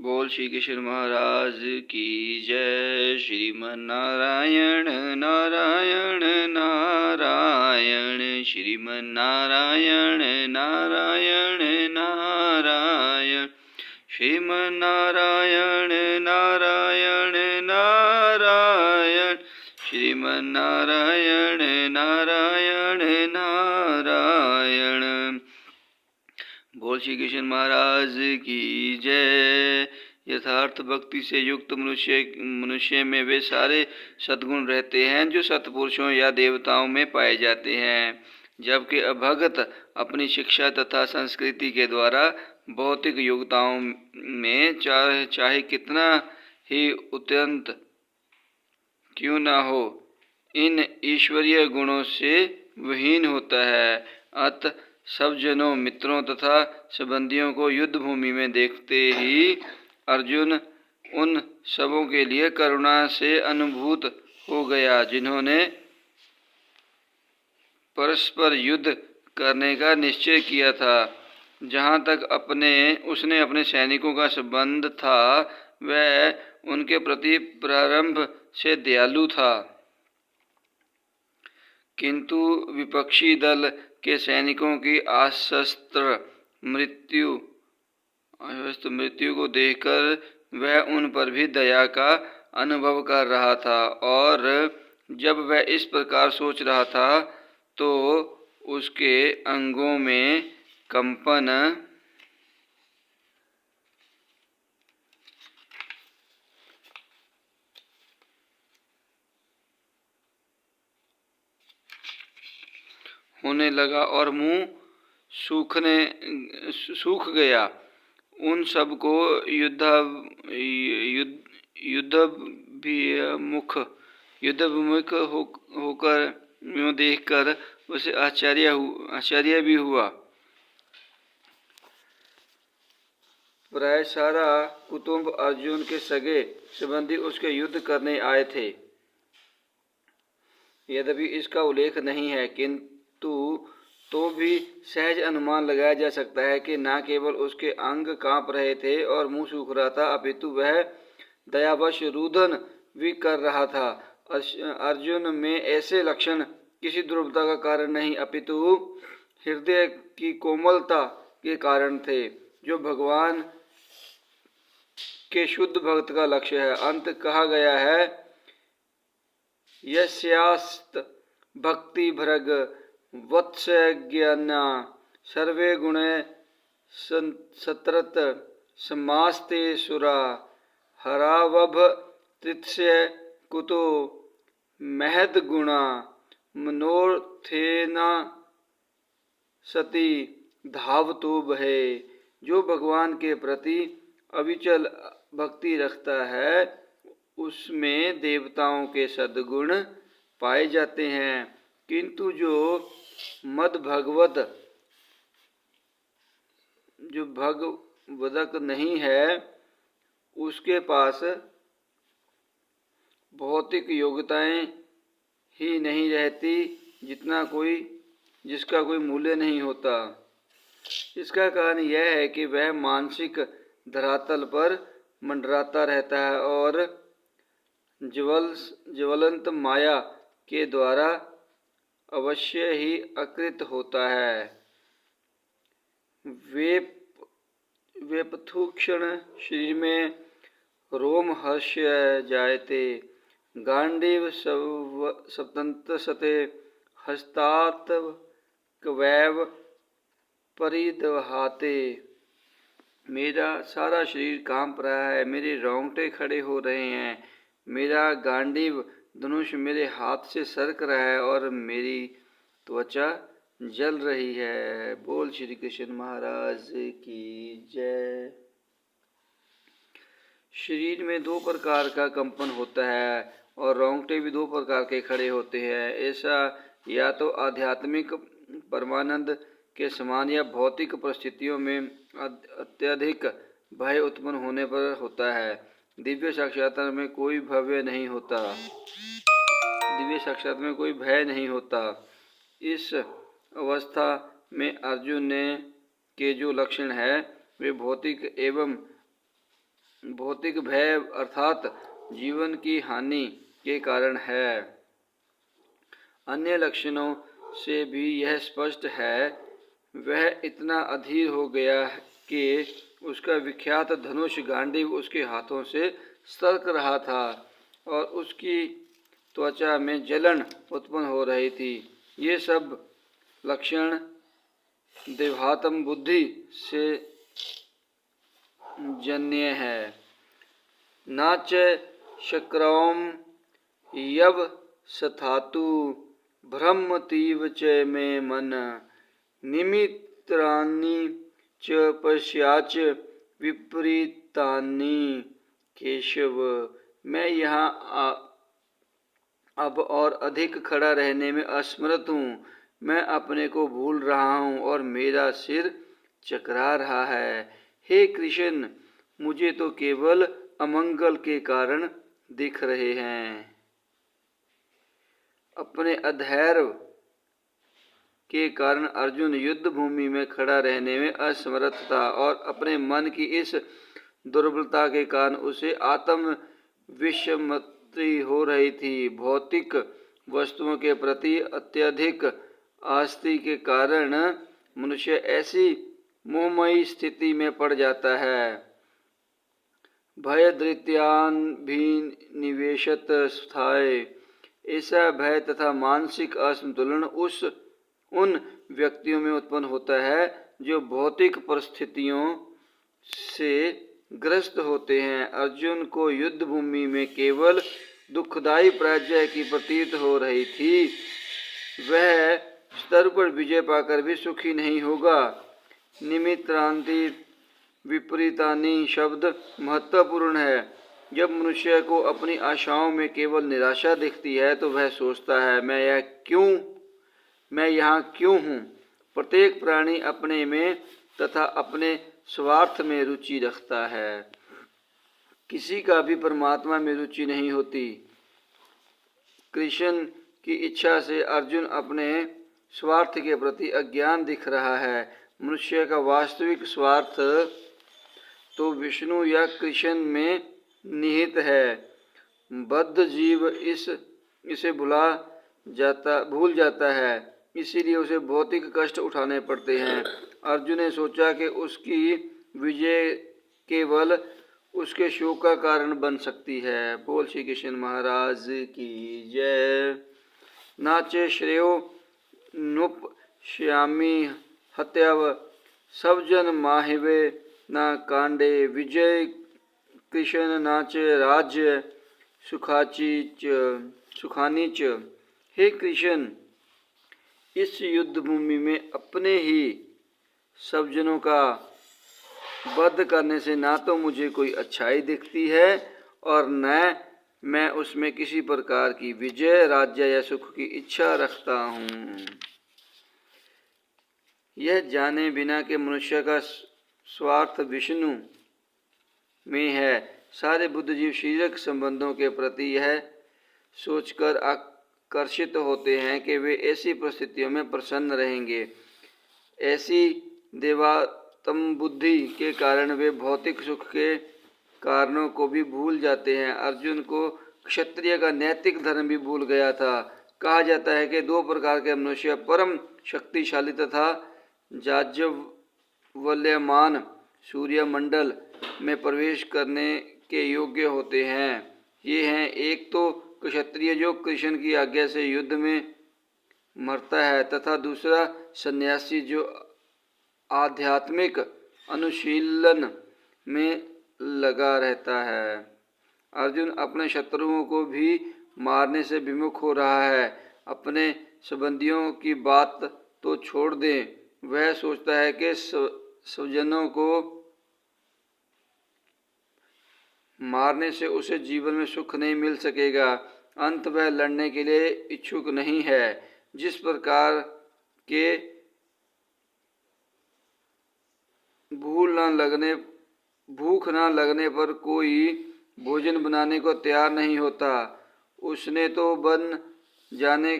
बोल श्री कृष्ण महाराज की जय। श्रीमन नारायण नारायण नारायण, श्रीमन नारायण नारायण नारायण, श्रीमन नारायण नारायण नारायण, श्रीमन नारायण नारायण नारायण। बोल श्री कृष्ण महाराज की जय। यथार्थ भक्ति से युक्त मनुष्य में वे सारे सद्गुण रहते हैं जो सत्पुरुषों या देवताओं में पाए जाते हैं, जबकि अभगत अपनी शिक्षा तथा संस्कृति के द्वारा भौतिक योग्यताओं में चाहे कितना ही उत्तम क्यों न हो, इन ईश्वरीय गुणों से विहीन होता है। अतः सब जनों, मित्रों तथा संबंधियों को युद्ध भूमि में देखते ही अर्जुन उन सबों के लिए करुणा से अनुभूत हो गया जिन्होंने परस्पर युद्ध करने का निश्चय किया था। जहाँ तक उसने अपने सैनिकों का संबंध था, वह उनके प्रति प्रारंभ से दयालु था, किंतु विपक्षी दल के सैनिकों की असहस्त्र मृत्यु को देखकर वह उन पर भी दया का अनुभव कर रहा था। और जब वह इस प्रकार सोच रहा था तो उसके अंगों में कंपन होने लगा और मुंह सूख गया। उन सबको युद्धविमुख होकर यूं देखकर उसे आश्चर्य भी हुआ। प्राय सारा कुटुंब अर्जुन के सगे संबंधी उसके युद्ध करने आए थे। यद्यपि इसका उल्लेख नहीं है, किंतु तो भी सहज अनुमान लगाया जा सकता है कि न केवल उसके अंग कांप रहे थे और मुंह सूख रहा था, अपितु वह दयावश रुदन भी कर रहा था। अर्जुन में ऐसे लक्षण किसी दुर्बलता का कारण नहीं, अपितु हृदय की कोमलता के कारण थे, जो भगवान के शुद्ध भक्त का लक्ष्य है। अंत कहा गया है, यस्यास्त भक्ति भृग वत्सज्ञाना सर्वे गुणे सत्रत समास्ते सुरा हरावभ तृत्स्य कुतो महद गुणा मनोर्थेना सती धावतो भय। जो भगवान के प्रति अविचल भक्ति रखता है, उसमें देवताओं के सद्गुण पाए जाते हैं, किंतु जो भगवदक नहीं है, उसके पास भौतिक योग्यताएं ही नहीं रहती, जिसका कोई मूल्य नहीं होता। इसका कारण यह है कि वह मानसिक धरातल पर मंडराता रहता है और ज्वलंत माया के द्वारा अवश्य ही अकृत होता है। वेपथुक्षण शरीर में रोम हर्ष जायते, गांडीव सप्तंत सते हस्तात क्वैव परिदहाते। मेरा सारा शरीर कांप रहा है, मेरे रोंगटे खड़े हो रहे हैं, मेरा गांडीव धनुष मेरे हाथ से सरक रहा है और मेरी त्वचा जल रही है। बोल श्री कृष्ण महाराज की जय। शरीर में दो प्रकार का कंपन होता है और रोंगटे भी दो प्रकार के खड़े होते हैं। ऐसा या तो आध्यात्मिक परमानंद के समान या भौतिक परिस्थितियों में अत्यधिक भय उत्पन्न होने पर होता है। दिव्य साक्षात्कार में कोई भय नहीं होता। इस अवस्था में अर्जुन के जो लक्षण है, वे भौतिक एवं भौतिक भय अर्थात जीवन की हानि के कारण है। अन्य लक्षणों से भी यह स्पष्ट है। वह इतना अधीर हो गया कि उसका विख्यात धनुष गांडीव उसके हाथों से सरक रहा था और उसकी त्वचा में जलन उत्पन्न हो रही थी। ये सब लक्षण देहात्म बुद्धि से जन्य है। नाच शक्रौम यव सथातु ब्रह्मतीव च मे मन निमित्राणि च पश्याच विपरीतानि केशव। मैं यहाँ अब और अधिक खड़ा रहने में असमर्थ हूँ। मैं अपने को भूल रहा हूँ और मेरा सिर चकरा रहा है। हे कृष्ण, मुझे तो केवल अमंगल के कारण दिख रहे हैं। अपने अधैर्य के कारण अर्जुन युद्ध भूमि में खड़ा रहने में असमर्थ था और अपने मन की इस दुर्बलता के कारण उसे आत्म विस्मृति हो रही थी। भौतिक वस्तुओं के प्रति अत्यधिक आसक्ति के कारण मनुष्य ऐसी मोहमयी स्थिति में पड़ जाता है। भयधृत्याभिनिवेशत स्थाय। ऐसा भय तथा मानसिक असंतुलन उन व्यक्तियों में उत्पन्न होता है जो भौतिक परिस्थितियों से ग्रस्त होते हैं। अर्जुन को युद्ध भूमि में केवल दुखदायी पराजय की प्रतीत हो रही थी। वह स्तर पर विजय पाकर भी सुखी नहीं होगा। निमित्रांति विपरीतानि शब्द महत्वपूर्ण है। जब मनुष्य को अपनी आशाओं में केवल निराशा दिखती है तो वह सोचता है, मैं यहाँ क्यों हूँ। प्रत्येक प्राणी अपने में तथा अपने स्वार्थ में रुचि रखता है। किसी का भी परमात्मा में रुचि नहीं होती। कृष्ण की इच्छा से अर्जुन अपने स्वार्थ के प्रति अज्ञान दिख रहा है। मनुष्य का वास्तविक स्वार्थ तो विष्णु या कृष्ण में निहित है। बद्ध जीव इसे भूल जाता है, इसीलिए उसे भौतिक कष्ट उठाने पड़ते हैं। अर्जुन ने सोचा कि उसकी विजय केवल उसके शोक का कारण बन सकती है। बोल श्री कृष्ण महाराज की जय। नाचे श्रेयो नुप श्यामी हत्याव सब जन माहिवे ना कांडे विजय कृष्ण नाचे राज्य सुखानी च। हे कृष्ण, इस युद्ध भूमि में अपने ही सब जनों का वध करने से ना तो मुझे कोई अच्छाई दिखती है और न मैं उसमें किसी प्रकार की विजय, राज्य या सुख की इच्छा रखता हूँ। यह जाने बिना कि मनुष्य का स्वार्थ विष्णु में है, सारे बुद्धिजीव शारीरिक संबंधों के प्रति यह सोचकर आकर्षित होते हैं कि वे ऐसी परिस्थितियों में प्रसन्न रहेंगे। ऐसी देवात्म बुद्धि के कारण वे भौतिक सुख के कारणों को भी भूल जाते हैं। अर्जुन को क्षत्रिय का नैतिक धर्म भी भूल गया था। कहा जाता है कि दो प्रकार के मनुष्य परम शक्तिशाली तथा जाज्वल्यमान सूर्यमंडल में प्रवेश करने के योग्य होते हैं। ये हैं, एक तो क्षत्रिय जो कृष्ण की आज्ञा से युद्ध में मरता है तथा दूसरा सन्यासी जो आध्यात्मिक अनुशीलन में लगा रहता है। अर्जुन अपने शत्रुओं को भी मारने से विमुख हो रहा है। अपने संबंधियों की बात तो छोड़ दें, वह सोचता है कि स्वजनों को मारने से उसे जीवन में सुख नहीं मिल सकेगा। अंत वह लड़ने के लिए इच्छुक नहीं है। जिस प्रकार के भूख न लगने पर कोई भोजन बनाने को तैयार नहीं होता, उसने तो बन जाने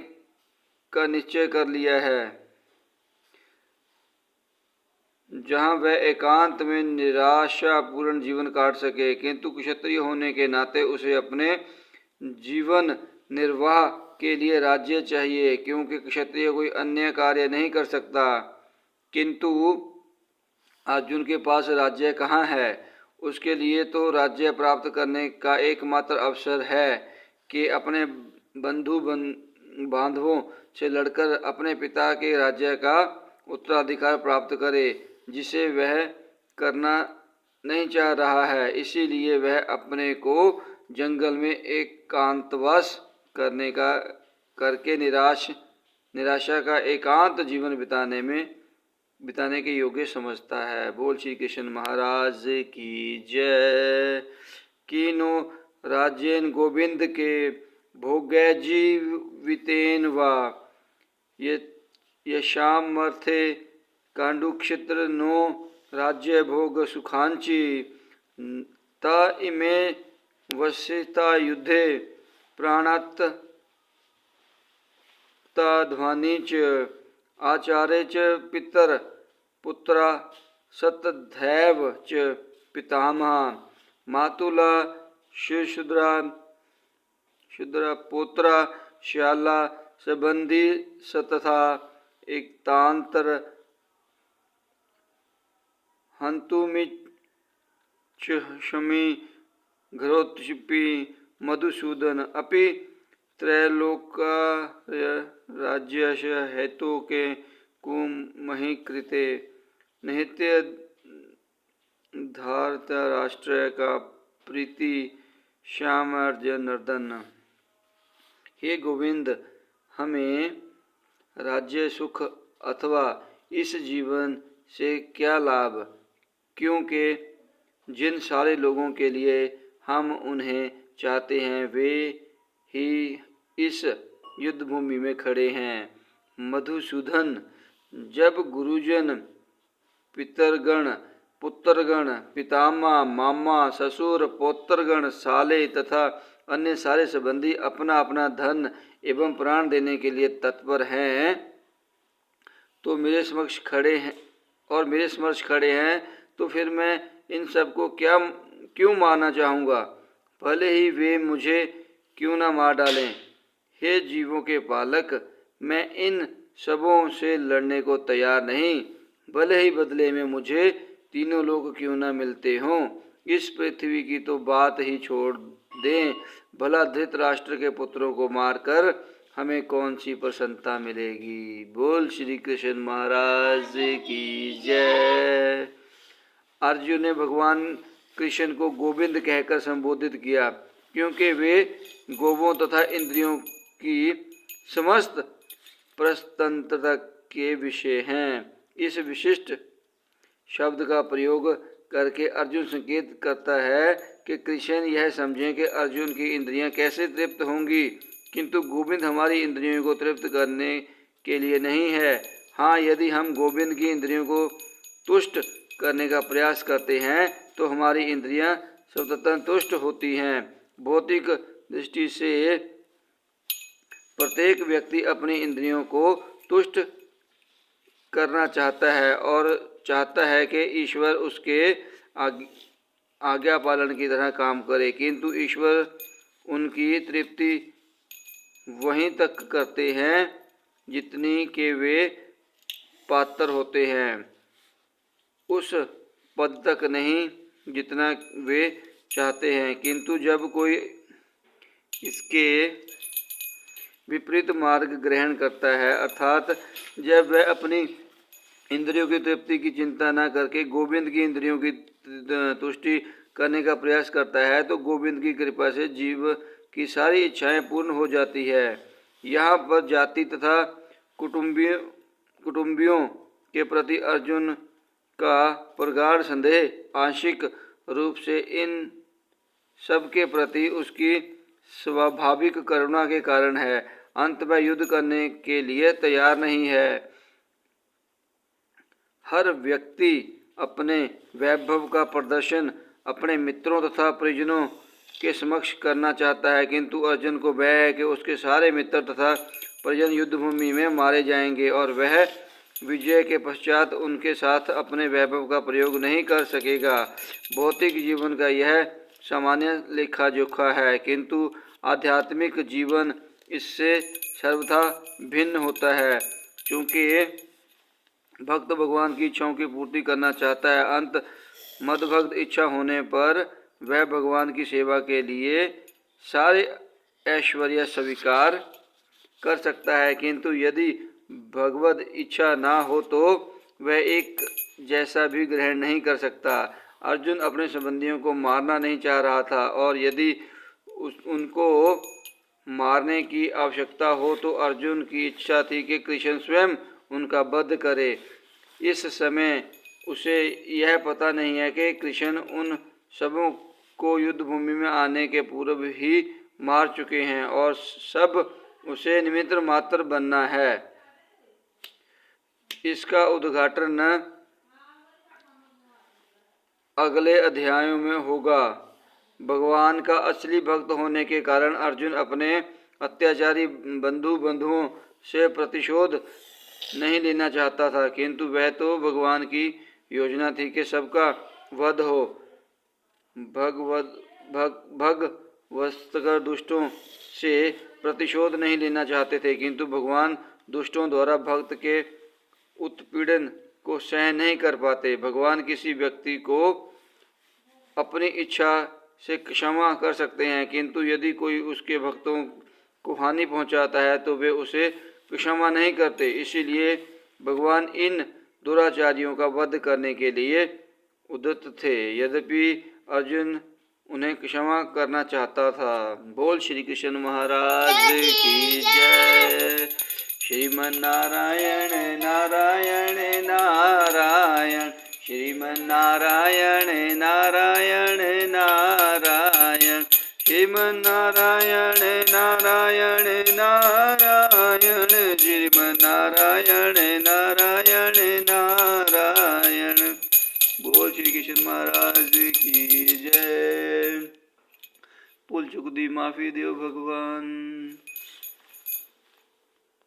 का निश्चय कर लिया है। जहाँ वह एकांत में निराशापूर्ण जीवन काट सके, किंतु क्षत्रिय होने के नाते उसे अपने जीवन निर्वाह के लिए राज्य चाहिए, क्योंकि क्षत्रिय कोई अन्य कार्य नहीं कर सकता। किंतु अर्जुन के पास राज्य कहाँ है? उसके लिए तो राज्य प्राप्त करने का एकमात्र अवसर है कि अपने बंधु बांधवों से लड़कर अपने पिता के राज्य का उत्तराधिकार प्राप्त करे, जिसे वह करना नहीं चाह रहा है। इसीलिए वह अपने को जंगल में एकांतवास करके निराशा का एकांत जीवन बिताने के योग्य समझता है। बोल श्री कृष्ण महाराज की जय। कीनो राज्येन गोविंद के भोगे जीवितेन वा यशामर्थे कांडुक्षेत्र नो राज्य भोग सुखांची ता इमे वसिता युद्धे प्राणात ध्वनि च आचार्य च पितर पुत्रा सतधैव च पितामह मातुला शुद्रा पुत्रा श्याला संबंधी सतथा एकतांतर हंतुमिच्छमि घ्रोत्क्षिपि मधुसूदन अपि त्रैलोक्य राज्यस्य हेतु के कुमहि कृते नित्य धार्तराष्ट्र का प्रीति श्यामार्जन नर्दन। हे गोविंद, हमें राज्य सुख अथवा इस जीवन से क्या लाभ, क्योंकि जिन सारे लोगों के लिए हम उन्हें चाहते हैं वे ही इस युद्ध भूमि में खड़े हैं। मधुसूदन, जब गुरुजन, पितरगण, पुत्रगण, पितामह, मामा, ससुर, पौत्रगण, साले तथा अन्य सारे संबंधी अपना अपना धन एवं प्राण देने के लिए तत्पर हैं तो मेरे समक्ष खड़े हैं तो फिर मैं इन सबको क्यों मारना चाहूँगा, भले ही वे मुझे क्यों न मार डालें। हे जीवों के पालक, मैं इन सबों से लड़ने को तैयार नहीं, भले ही बदले में मुझे तीनों लोग क्यों न मिलते हों। इस पृथ्वी की तो बात ही छोड़ दें, भला धृतराष्ट्र के पुत्रों को मारकर हमें कौन सी प्रसन्नता मिलेगी। बोल श्री कृष्ण महाराज की जय। अर्जुन ने भगवान कृष्ण को गोविंद कहकर संबोधित किया, क्योंकि वे गोवों तथा इंद्रियों की समस्त प्रस्तंत्रता के विषय हैं। इस विशिष्ट शब्द का प्रयोग करके अर्जुन संकेत करता है कि कृष्ण यह समझें कि अर्जुन की इंद्रियां कैसे तृप्त होंगी, किंतु गोविंद हमारी इंद्रियों को तृप्त करने के लिए नहीं है। हाँ, यदि हम गोविंद की इंद्रियों को तुष्ट करने का प्रयास करते हैं तो हमारी इंद्रियां स्वतः तुष्ट होती हैं। भौतिक दृष्टि से प्रत्येक व्यक्ति अपनी इंद्रियों को तुष्ट करना चाहता है और चाहता है कि ईश्वर उसके आज्ञा पालन की तरह काम करे, किंतु ईश्वर उनकी तृप्ति वहीं तक करते हैं जितनी के वे पात्र होते हैं, उस पद तक नहीं जितना वे चाहते हैं। किंतु जब कोई इसके विपरीत मार्ग ग्रहण करता है, अर्थात जब वह अपनी इंद्रियों की तृप्ति की चिंता न करके गोविंद की इंद्रियों की तुष्टि करने का प्रयास करता है, तो गोविंद की कृपा से जीव की सारी इच्छाएं पूर्ण हो जाती है। यहाँ पर जाति तथा कुटुंबियों के प्रति अर्जुन का प्रगाढ़ संदेह आंशिक रूप से इन सब के प्रति उसकी स्वाभाविक करुणा के कारण है। अंत में युद्ध करने के लिए तैयार नहीं है। हर व्यक्ति अपने वैभव का प्रदर्शन अपने मित्रों तथा परिजनों के समक्ष करना चाहता है, किंतु अर्जुन को भय है कि उसके सारे मित्र तथा परिजन युद्ध भूमि में मारे जाएंगे और वह विजय के पश्चात उनके साथ अपने वैभव का प्रयोग नहीं कर सकेगा। भौतिक जीवन का यह सामान्य लेखा जोखा है, किंतु आध्यात्मिक जीवन इससे सर्वथा भिन्न होता है। क्योंकि भक्त भगवान की इच्छाओं की पूर्ति करना चाहता है, अंत मदभक्त इच्छा होने पर वह भगवान की सेवा के लिए सारे ऐश्वर्य स्वीकार कर सकता है, किंतु यदि भगवत इच्छा ना हो तो वह एक जैसा भी ग्रहण नहीं कर सकता। अर्जुन अपने संबंधियों को मारना नहीं चाह रहा था, और यदि उनको मारने की आवश्यकता हो तो अर्जुन की इच्छा थी कि कृष्ण स्वयं उनका वध करे। इस समय उसे यह पता नहीं है कि कृष्ण उन सबों को युद्ध भूमि में आने के पूर्व ही मार चुके हैं और सब उसे निमित्त मात्र बनना है। इसका उद्घाटन अगले अध्यायों में होगा। भगवान का असली भक्त होने के कारण अर्जुन अपने अत्याचारी बंधुओं से प्रतिशोध नहीं लेना चाहता था, किंतु वह तो भगवान की योजना थी कि सबका वध हो। भगवत्तर दुष्टों से प्रतिशोध नहीं लेना चाहते थे, किंतु भगवान दुष्टों द्वारा भक्त के उत्पीड़न को सहन नहीं कर पाते। भगवान किसी व्यक्ति को अपनी इच्छा से क्षमा कर सकते हैं, किंतु यदि कोई उसके भक्तों को हानि पहुंचाता है तो वे उसे क्षमा नहीं करते। इसीलिए भगवान इन दुराचारियों का वध करने के लिए उद्यत थे, यद्यपि अर्जुन उन्हें क्षमा करना चाहता था। बोल श्री कृष्ण महाराज की जय। श्रीमन नारायण नारायण नारायण, श्रीमन नारायण नारायण नारायण, श्रीमन नारायण नारायण नारायण, श्रीमन नारायण नारायण नारायण। बोल श्री कृष्ण महाराज की जय। भूल चूक दी माफी दो भगवान।